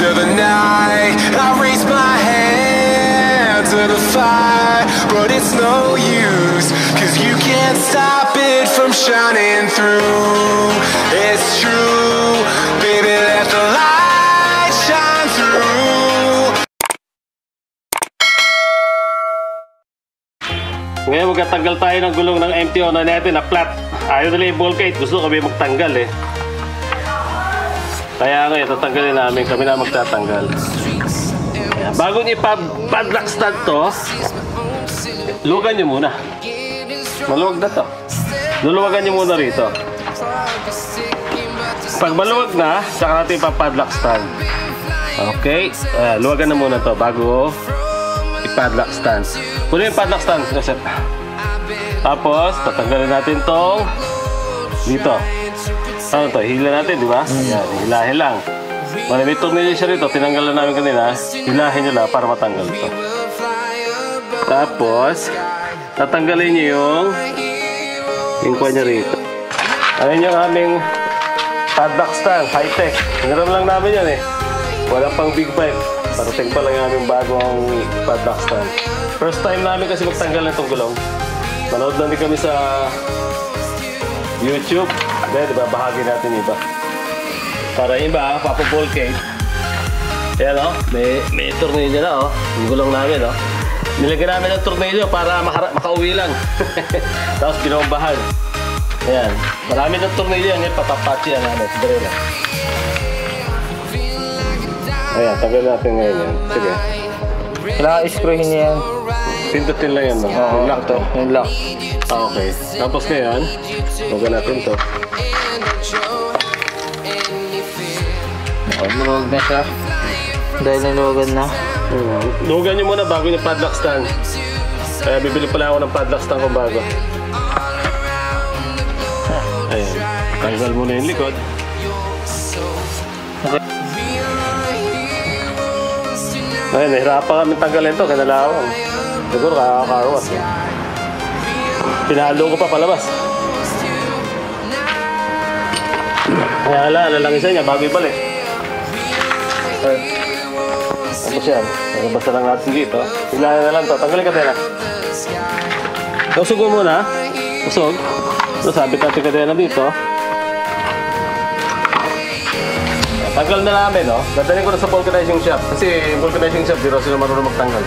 to the night. I raise my hand to the fire, but it's no use, 'cause you can't stop it from shining through. It's true, baby, let the light shine through. Ngayon magtatanggal tayo ng gulong ng MTO na natin na flat. Ayaw nila yung ball kit, gusto kami magtanggal eh. Kaya ngayon tatanggalin namin, kami na magtatanggal. Ayan. Bago nyo ipa-padlock stand to, luwagan nyo muna. Maluwag na to. Luluwagan nyo muna rito. Pag maluwag na, saka natin ipa-padlock stand. Okay, luwagan na muna to bago i-padlock stand. Puno yung padlock stand, Joseph. Tapos, tatanggalin natin tong dito. Ano to? Hila natin, di ba? Ayan, hilahin lang. May tornilyo siya rito. Tinanggalan namin kanina. Hilahin nyo lang para matanggal to. Tapos, tatanggalin nyo yung kuha nyo rito. Ayun yung aming padlock stand, high-tech. Hiniram lang namin yan eh. Wala pang big bike. Parating pa lang yung aming bagong padlock stand. First time namin kasi magtanggal ng itong gulong. Manood lang din kami sa YouTube. Then, diba, bahagi natin iba. Para yung iba, papaball cake. Ayan o, may tornilyo na o. Yung gulong namin o. Nilagyan namin ng tornilyo para makauwi lang. Tapos binombahan. Ayan, marami ng tornilyo. Ngayon, papapatch yan namin. Siguro lang. Ayan, tanggal natin ngayon yan. Sige. Kailangan i-screwin niya yan. Pindutin lang yan, no? Yung lock to. Yung lock. Okay. Tapos ngayon, huwag natin to. Maluwag na siya. Dahil naluwagan na. Luwagan nyo muna bago yung padlock stand. Kaya bibili pala ako ng padlock stand kung bago. Ayan. Tanggal muna yung likod. Okay. Ayun, nahirapan kami tanggalin to, kanalawang. Siguro kakakarwas. Pinalo ko pa palabas. Kaya ala lang isa niya bago ibalik. Tapos yan, nagabasa lang natin dito. Hilahin na lang to, tanggalin ka din. Usog mo muna. Usog. Sabit natin ka din dito. Tanggal na namin, no? Dadalhin ko na sa vulcanizing shop. Kasi yung vulcanizing shop, di raw sila marunong magtanggal.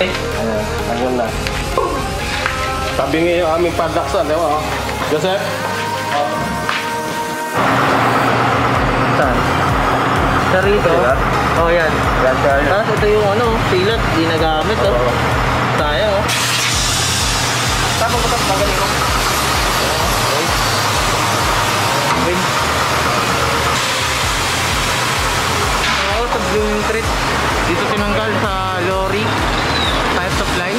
Ayan, tanggal na. Tabi nga yung aming padlock stand, di ba? Joseph? Saan? Sa rito? Oh, yan. Tapos ito yung ano, silat, di nagamit, oh. Sayang, oh. Tapos ko tapos magaling ko. Okay. Yung treat dito tinanggal sa lorry fire supply,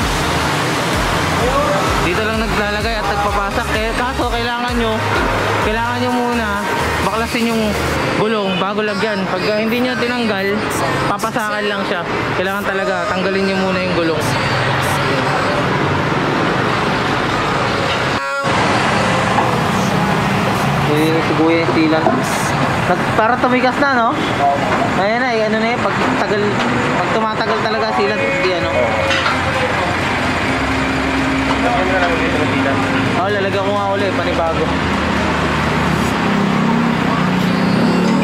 dito lang naglalagay at nagpapasak. Kaso kailangan nyo muna baklasin yung gulong bago lagyan. Pag hindi nyo tinanggal, papasakan lang siya. Kailangan talaga tanggalin nyo muna yung gulong. Siguya yung silan. Para tumigas na, no? Ayan na, ano na yun, pag tumatagal talaga silan, di ano. Oo, lalagyan ko nga ulit, panibago.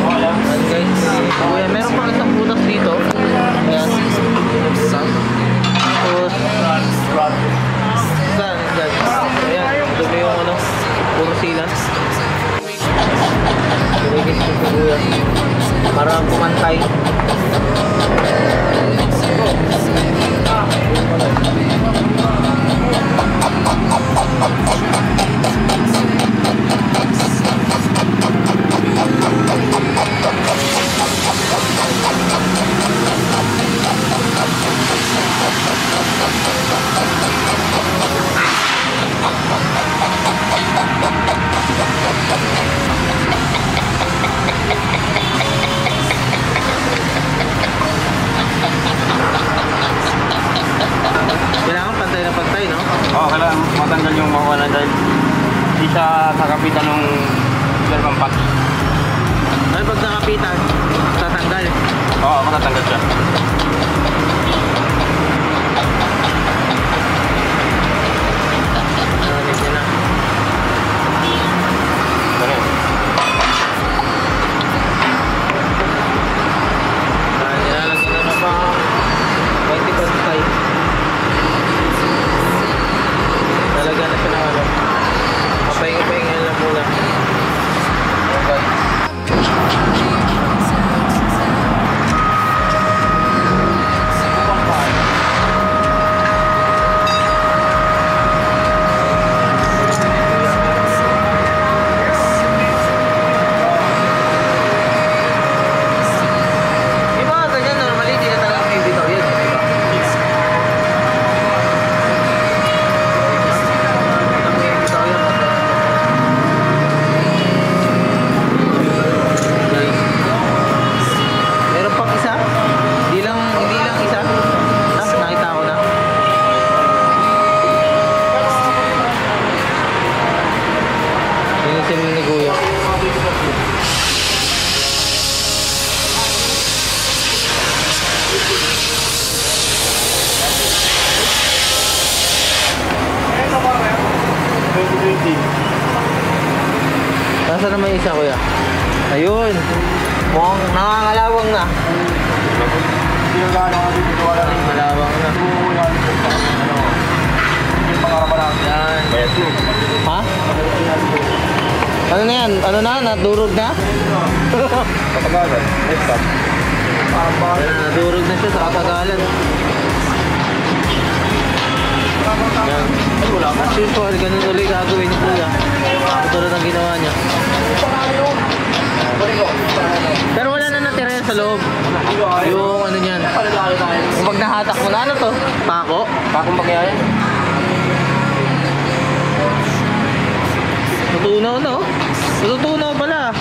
Ayan guys, siguya. Meron pang isang butas dito. Ayan. Tapos, saan? Ayan, dumi yung ano, puro silan. Ilagis ko siguya para pumantay. Kailangan pantay na pantay, no? Oo, kailangan matanggal yung mawalan dahil natanggal siya. Narinig niya na. Ano yun? Nilalagyan na na pa 20.5. Nalagyan na siya ng ano. Papahinga-pahinga lang muna. Okay. Yung mga ganyan, normally, hindi na talaga may bitaw yan. Diba? May bitaw yan. Okay. Meron pang isa? Hindi lang isa? Nakita ko na. Linisin mo ni Kuya. Nasaan naman yung isa, Kuya? Ayun. Mukhang nangangalawang na. Nangangalawang na. Yan. Ha? Ano na yan? Ano na? Nadurog na? Patagalan. Next stop. Nadurog na siya sa katagalan. Yan. As usual, ganun ulit gagawin ni Kuya. Tulad ng ginawa niya. Pero wala na natira yan sa loob. Yung ano niyan. Yung pag nahatak mo na, ano to? Pako? Pakong bagay. Natutunaw na oh. Natutunaw pala.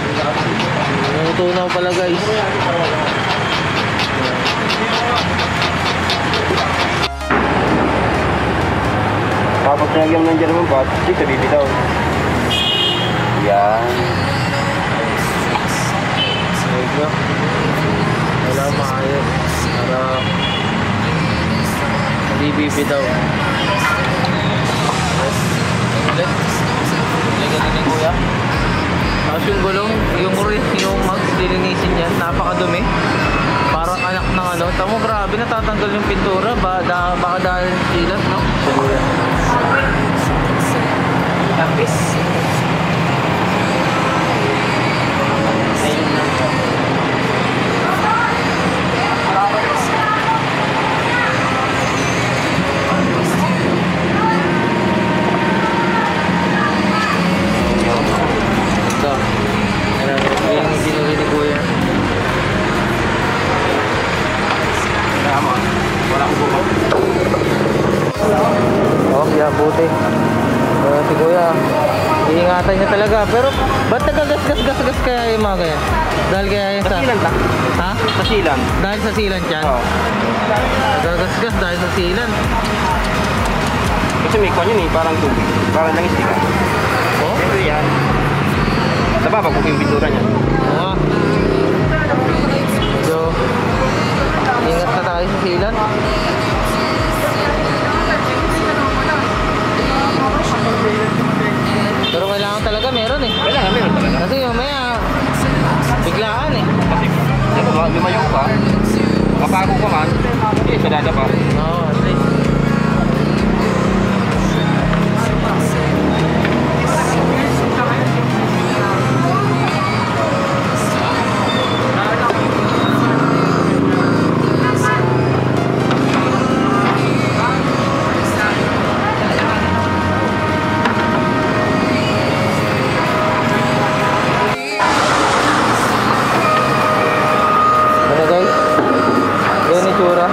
Natutunaw pala guys. Tapos nilagyan mo ng German pot, hindi ka bibitaw. Yan. Medyo. Wala maayos. Para hindi bibitaw. Ulit. Lagyan na ni Kuya. Tapos yung gulong, yung mags, dilinisin yan. Napakadumi. Parang anak ng ano. Tamo grabe, natatanggal yung pintura. Baka dahil silat, no? Tapis. Ayun na. Ito. Yung sinuli ni Kuya. Tama. Wala akong bumag. Oh, yeah, buti. Si Kuya, iingatan niya talaga. Pero, ba't nagagas-gas kaya yung mga ganyan? Dahil kaya yung sa... Kasilan ta? Ha? Kasilan. Dahil sa silan siya? Oo. Nagagas-gas dahil sa silan. Kasi may kwan yun eh, parang tubig. Parang langis di ka. Oh? Pero yan. Nababag yung pintura niya. Oo. So, ingat na tayo sa silan. Pero kailangan talaga meron eh. Kailangan meron talaga. Kasi mamaya, biglaan eh. Kasi, lumayo ka, mapago ka man, hindi, sadada pa. Oo, at least. Ano guys? Yan yung itsura.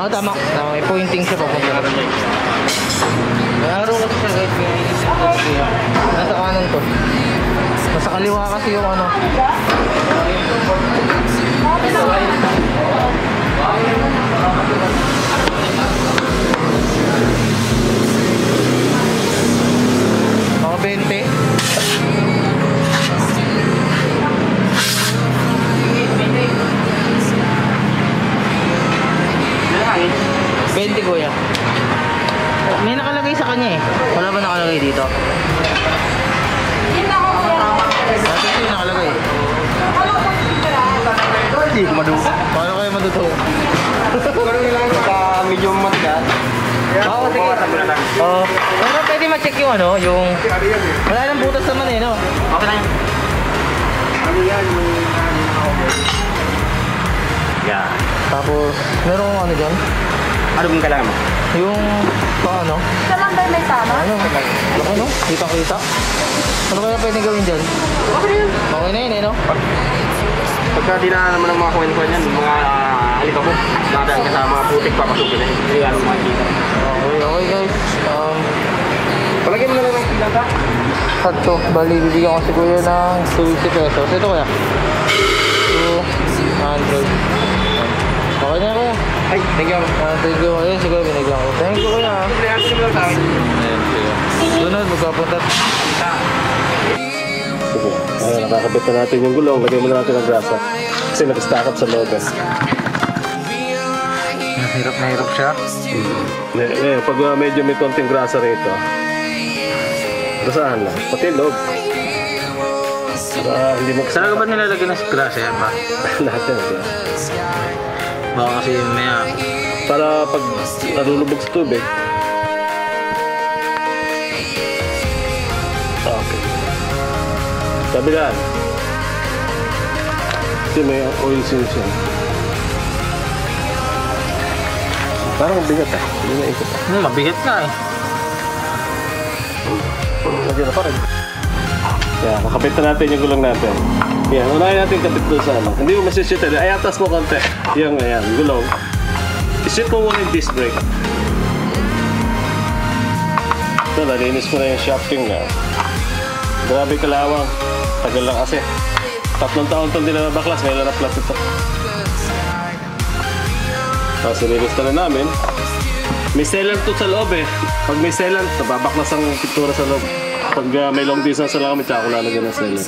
Oo, tama. May pointing siya papunta na rin. May araw kasi siya guys. Nasa kanan to. Nasa kaliwa kasi yung ano. Mga 20. Kuya. May nakalagay sa kanya eh. Wala ba nakalagay dito? Dati ito yung nakalagay. Hindi ko maduto. Paano kayo maduto? Sa medium matigas. Oo, sige. Oo. Pero pwede ma-check yung ano, yung... Wala nang butas naman eh, no? Okay na yun. Ano yan? Yan. Tapos, meron kong ano dyan? Ano bang kailangan mo? Yung... Paano? Ito lang ba may tama? Ano? Kita-kita? Ano kaya pwede gawin dyan? Okay na yun. Okay na yun eh, no? Pagka di na naman ang mga kwen-kwen yan, mga alikabok, dadaan ka sa mga putik, papasukin na yun. Hindi ano makikita. Okay guys. Palagyan mo na lang ng ilang ka? Ito, bali bibigyan ko si kuya ng 250 pesos. Ito kuya. 200. Okay na kuya. Ay, thank you. Thank you. Ayun, siguro binigyan ko. Thank you kuya. Kumpleyado mo lang sa akin. Ayun, kuya. Sunod, magkapunta. Ayun, nakakabit na natin yung gulong. Lagyan muna natin ng grasa. Kasi nag-stack up sa loob eh. Na hirap siya. Pag medyo may konting grasa rito, grasahan lang. Pati yung loob. Para hindi Saan ka ba nilalagay ng grasa yan ba? lahat yan. Baka kasi maya. Para pag nalulubog sa tubig. Okay. Kabilaan. Kasi may oil seals yan. Parang bigat eh. Hindi na ikot. Mabigat nga eh. Lagyan na pa rin. Yan, nakapit na natin yung gulong natin. Yan, unahin natin kapit doon sa ano. Hindi mo masishoot eh. Ay, atas mo konti. Yung, ayan, gulong. Ishoot mo muna yung disc brake. Ito, nalinis ko na yung shafting niya. Grabe kalawang. Tagal lang kasi. 3 taon itong dinabaklas. Ngayon na na-flat ito. Tapos nilinis na namin. May sealant to sa loob eh. Pag may sealant, nababaklas ang pintura sa loob. Pag may long distance na lang kami, tsaka ko lalagyan ng sealant.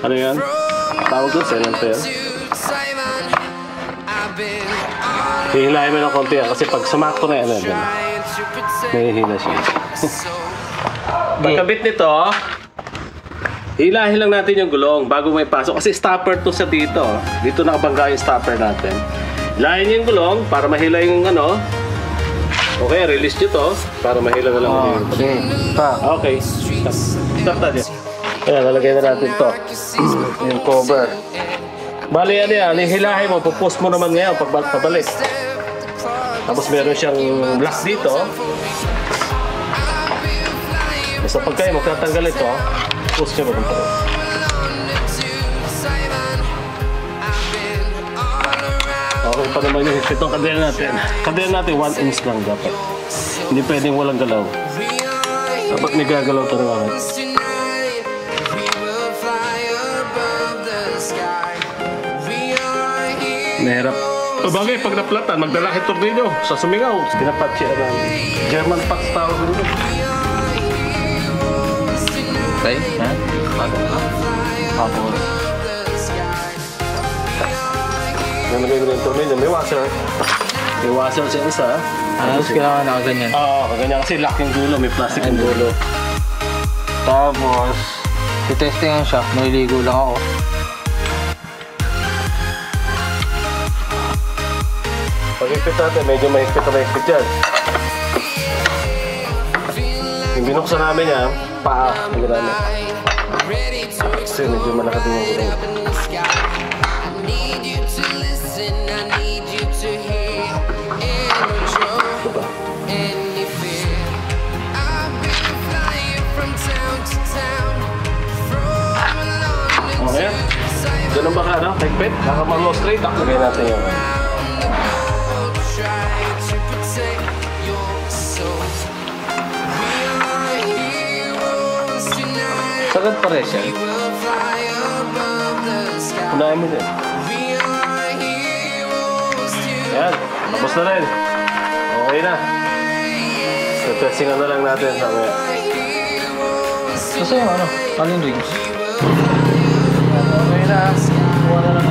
Ano yan? Tawag ko, sealant pa yan. Hihilahin mo ng konti yan kasi pag sumakto na yan, nahihila siya. Pagkabit nito, hilahin lang natin yung gulong bago may pasok. Kasi stopper to sa dito. Dito nakabangga yung stopper natin. Hilahin niyo yung gulong para mahila yung ano. Okay, release nyo to para mahila na lang. Okay. Okay. Stop na dyan. Ayan, nalagay na natin to. Yung cover. Bali yan yan, hilahin mo, pupost mo naman ngayon pabalik. Tapos meron siyang lock dito. Basta pag kayo magtatanggal ito, push nyo papunta rin. Okay pa naman yung itong kadena natin. Kadena natin 1 inch lang dapat. Hindi pwedeng walang galaw. Dapat may gagalaw ito naman. Mahirap. O bagay, pag naplatan, magdala kay tornilyo sa sumingaw. Pinapatch siya ng German patch tawag rin. Okay. Ha? Tapos. Nalagay ko ng tornilyo. May washer. May washer siya isa. Tapos kailangan nakaganyan. Oo, kaganyan kasi lock yung dulo. May plastic yung dulo. Tapos, titestingan siya. Maliligo lang ako. Pag-ipit natin, medyo mahigpit na mahigpit yan. Yung binuksan namin yan, paa. Ang gano'n. Kasi medyo malaki din yung gulong. Ito ba? Okay. Ganun ba ka, no? Higpit? Nakamarlo straight. Lagay natin yung Sagad pares yan. Unahin mo din. Yan, tapos na rin. Okay na. Testingan na lang natin mamaya. Kasi yung ano, alin rings. Okay na. Kuha na lang.